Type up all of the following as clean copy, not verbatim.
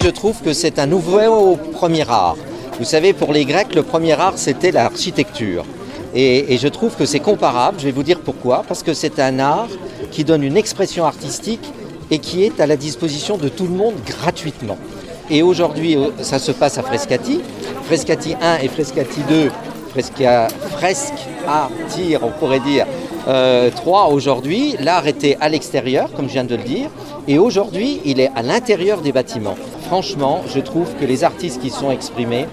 je trouve que c'est un nouveau premier art. Vous savez, pour les Grecs, le premier art, c'était l'architecture. Et je trouve que c'est comparable, je vais vous dire pourquoi, parce que c'est un art qui donne une expression artistique et qui est à la disposition de tout le monde gratuitement. Et aujourd'hui, ça se passe à Frascati. Frascati 1 et Frascati 2, Fresque à tir, on pourrait dire, 3 aujourd'hui. L'art était à l'extérieur, comme je viens de le dire, et aujourd'hui, il est à l'intérieur des bâtiments. Franchement, je trouve que les artistes qui sont exprimés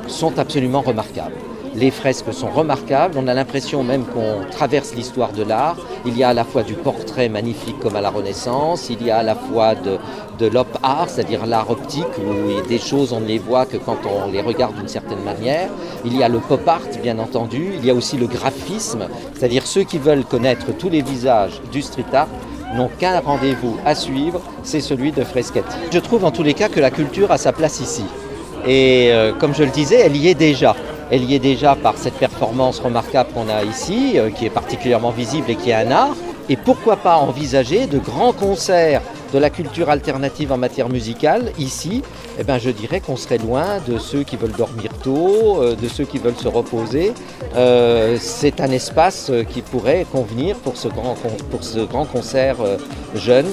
sont absolument remarquables. Les fresques sont remarquables, on a l'impression même qu'on traverse l'histoire de l'art. Il y a à la fois du portrait magnifique comme à la Renaissance, il y a à la fois de l'op art, c'est-à-dire l'art optique, où il y a des choses, on ne les voit que quand on les regarde d'une certaine manière. Il y a le pop art, bien entendu, il y a aussi le graphisme, c'est-à-dire ceux qui veulent connaître tous les visages du street art n'ont qu'un rendez-vous à suivre, c'est celui de Frascati. Je trouve en tous les cas que la culture a sa place ici. Et comme je le disais, elle y est déjà. Elle y est déjà par cette performance remarquable qu'on a ici, qui est particulièrement visible et qui est un art. Et pourquoi pas envisager de grands concerts de la culture alternative en matière musicale ici? Eh bien, je dirais qu'on serait loin de ceux qui veulent dormir tôt, de ceux qui veulent se reposer. C'est un espace qui pourrait convenir pour ce grand concert jeune.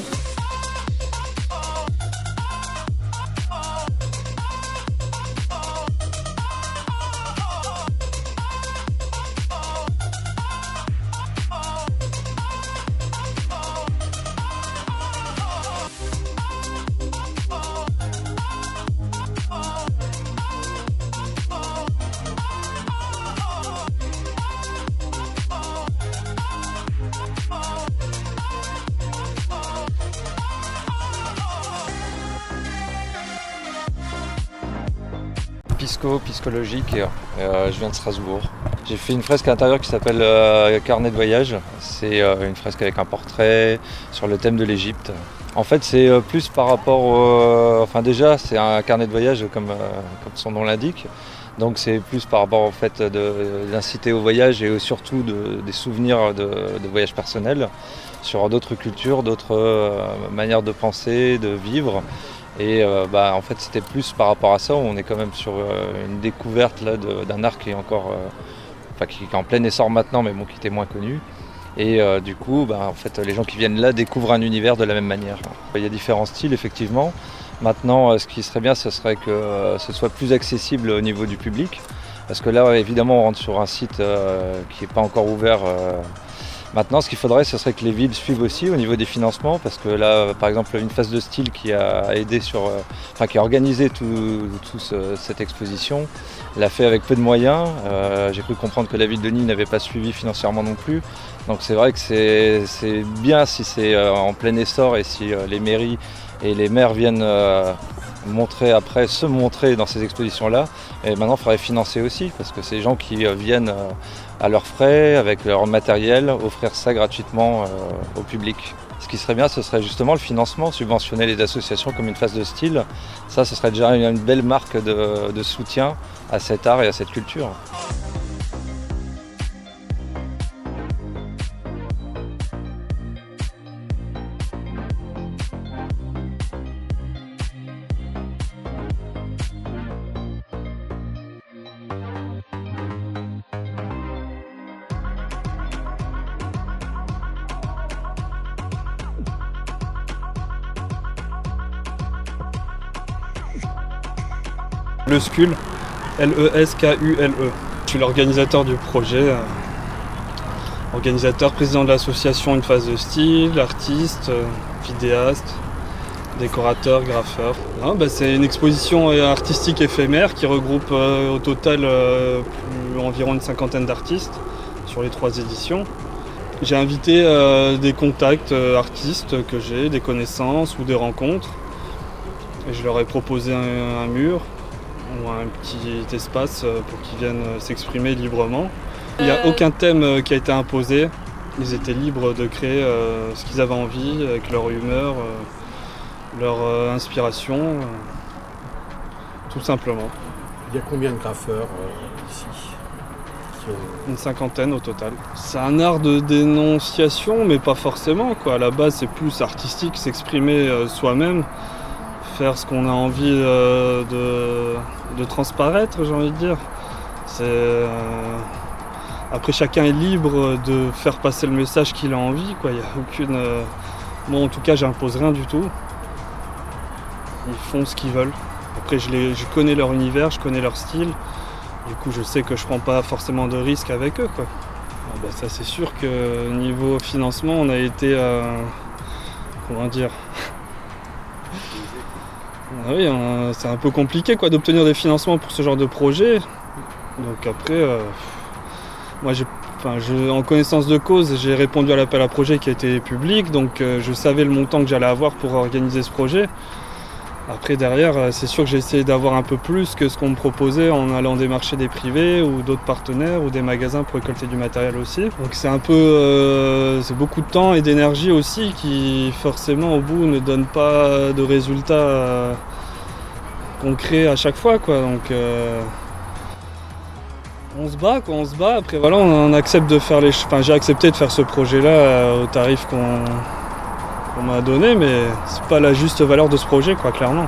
Piscologique, je viens de Strasbourg. J'ai fait une fresque à l'intérieur qui s'appelle Carnet de voyage. C'est une fresque avec un portrait sur le thème de l'Égypte. En fait, c'est plus par rapport enfin déjà, c'est un carnet de voyage comme son nom l'indique. Donc c'est plus par rapport au fait d'inciter au voyage et surtout des souvenirs de voyage personnels sur d'autres cultures, d'autres manières de penser, de vivre. Et en fait c'était plus par rapport à ça, on est quand même sur une découverte là, d'un art qui est encore qui est en plein essor maintenant, mais bon, qui était moins connu. Et du coup, en fait, les gens qui viennent là découvrent un univers de la même manière. Il y a différents styles effectivement. Maintenant, ce qui serait bien, ce serait que ce soit plus accessible au niveau du public. Parce que là, évidemment, on rentre sur un site qui n'est pas encore ouvert. Maintenant, ce qu'il faudrait, ce serait que les villes suivent aussi au niveau des financements, parce que là, par exemple, une phase de style qui a aidé qui a organisé cette exposition, l'a fait avec peu de moyens. J'ai cru comprendre que la ville de Nîmes n'avait pas suivi financièrement non plus. Donc c'est vrai que c'est bien si c'est en plein essor et si les mairies et les maires viennent se montrer dans ces expositions-là. Et maintenant, il faudrait financer aussi, parce que c'est les gens qui viennent à leurs frais, avec leur matériel, offrir ça gratuitement au public. Ce qui serait bien, ce serait justement le financement, subventionner les associations comme une phase de style. Ça, ce serait déjà une belle marque de soutien à cet art et à cette culture. Le SKULE, L-E-S-K-U-L-E. Je suis l'organisateur du projet, organisateur, président de l'association Une phase de style, artiste, vidéaste, décorateur, graffeur. C'est une exposition artistique éphémère qui regroupe au total environ une cinquantaine d'artistes sur les 3 éditions. J'ai invité des contacts artistes que j'ai, des connaissances ou des rencontres. Et je leur ai proposé un mur ou un petit espace pour qu'ils viennent s'exprimer librement. Il n'y a aucun thème qui a été imposé. Ils étaient libres de créer ce qu'ils avaient envie, avec leur humeur, leur inspiration, tout simplement. Il y a combien de graffeurs ici ? Une cinquantaine au total. C'est un art de dénonciation, mais pas forcément, quoi. À la base, c'est plus artistique, s'exprimer soi-même, faire ce qu'on a envie de transparaître, j'ai envie de dire. Après, chacun est libre de faire passer le message qu'il a envie, quoi. Il y a aucune... Moi, en tout cas, j'impose rien du tout. Ils font ce qu'ils veulent. Après, je connais leur univers, je connais leur style. Du coup, je sais que je prends pas forcément de risques avec eux, quoi. Ça, c'est sûr que niveau financement, on a été... comment dire? Ah oui, c'est un peu compliqué, quoi, d'obtenir des financements pour ce genre de projet. Donc après, moi, en connaissance de cause, j'ai répondu à l'appel à projet qui a été public, donc je savais le montant que j'allais avoir pour organiser ce projet. Après, derrière, c'est sûr que j'ai essayé d'avoir un peu plus que ce qu'on me proposait en allant démarcher des privés ou d'autres partenaires ou des magasins pour récolter du matériel aussi. Donc c'est un peu, c'est beaucoup de temps et d'énergie aussi qui forcément au bout ne donne pas de résultats concrets à chaque fois, quoi. Donc on se bat, quoi, on se bat. Après voilà, on accepte de faire j'ai accepté de faire ce projet-là au tarif qu'on m'a donné, mais c'est pas la juste valeur de ce projet, quoi, clairement.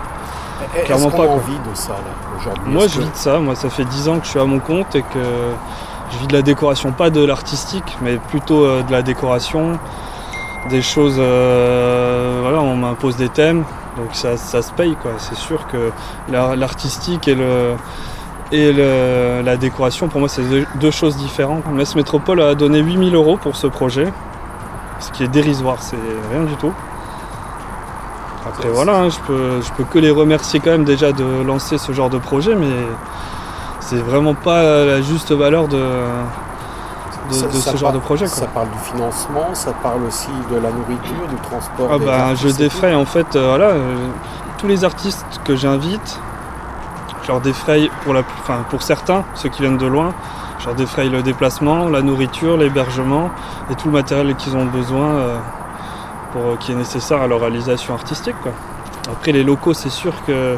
Est-ce qu'on a envie de ça, là, aujourd'hui? Moi, je vis de ça. Moi, ça fait 10 ans que je suis à mon compte et que je vis de la décoration, pas de l'artistique, mais plutôt de la décoration, des choses... voilà, on m'impose des thèmes, donc ça se paye, quoi. C'est sûr que l'artistique et la décoration, pour moi, c'est deux choses différentes. Metz Métropole a donné 8 000 € pour ce projet, ce qui est dérisoire, c'est rien du tout. Après voilà, hein, je peux que les remercier quand même déjà de lancer ce genre de projet, mais c'est vraiment pas la juste valeur de ce genre de projet, quoi. Ça parle du financement, ça parle aussi de la nourriture, du transport. Je défraye en fait, tous les artistes que j'invite, je leur défraye pour certains, ceux qui viennent de loin, je leur défraye le déplacement, la nourriture, l'hébergement et tout le matériel qu'ils ont besoin qui est nécessaire à leur réalisation artistique, quoi. Après les locaux, c'est sûr que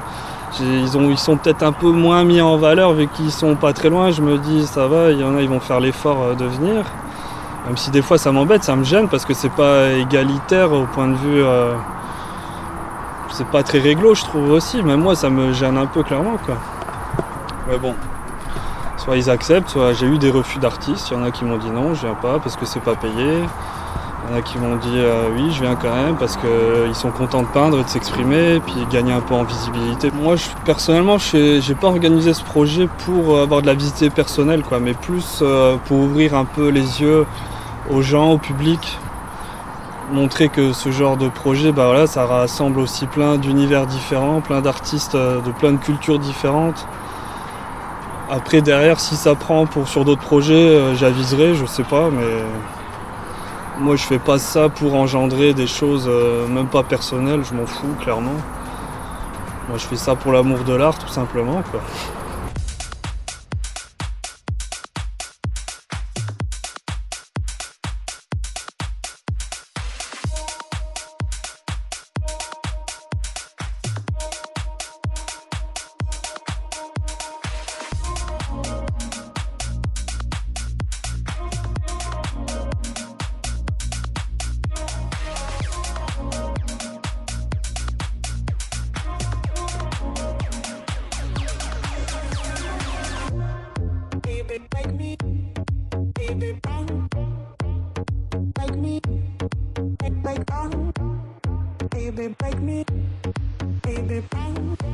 ils sont peut-être un peu moins mis en valeur vu qu'ils sont pas très loin. Je me dis ça va, il y en a, ils vont faire l'effort de venir. Même si des fois ça m'embête, ça me gêne parce que c'est pas égalitaire au point de vue... c'est pas très réglo, je trouve aussi. Même moi ça me gêne un peu, clairement, quoi. Mais bon, soit ils acceptent, soit j'ai eu des refus d'artistes. Il y en a qui m'ont dit non, je viens pas parce que c'est pas payé. Il y en a qui m'ont dit oui, je viens quand même parce qu'ils sont contents de peindre et de s'exprimer et puis gagner un peu en visibilité. Moi, personnellement, j'ai pas organisé ce projet pour avoir de la visibilité personnelle, quoi, mais plus pour ouvrir un peu les yeux aux gens, au public, montrer que ce genre de projet, ça rassemble aussi plein d'univers différents, plein d'artistes de plein de cultures différentes. Après, derrière, si ça prend sur d'autres projets, j'aviserai, je sais pas, mais moi je fais pas ça pour engendrer des choses même pas personnelles, je m'en fous, clairement. Moi je fais ça pour l'amour de l'art, tout simplement, quoi. Baby, break me, baby, break me.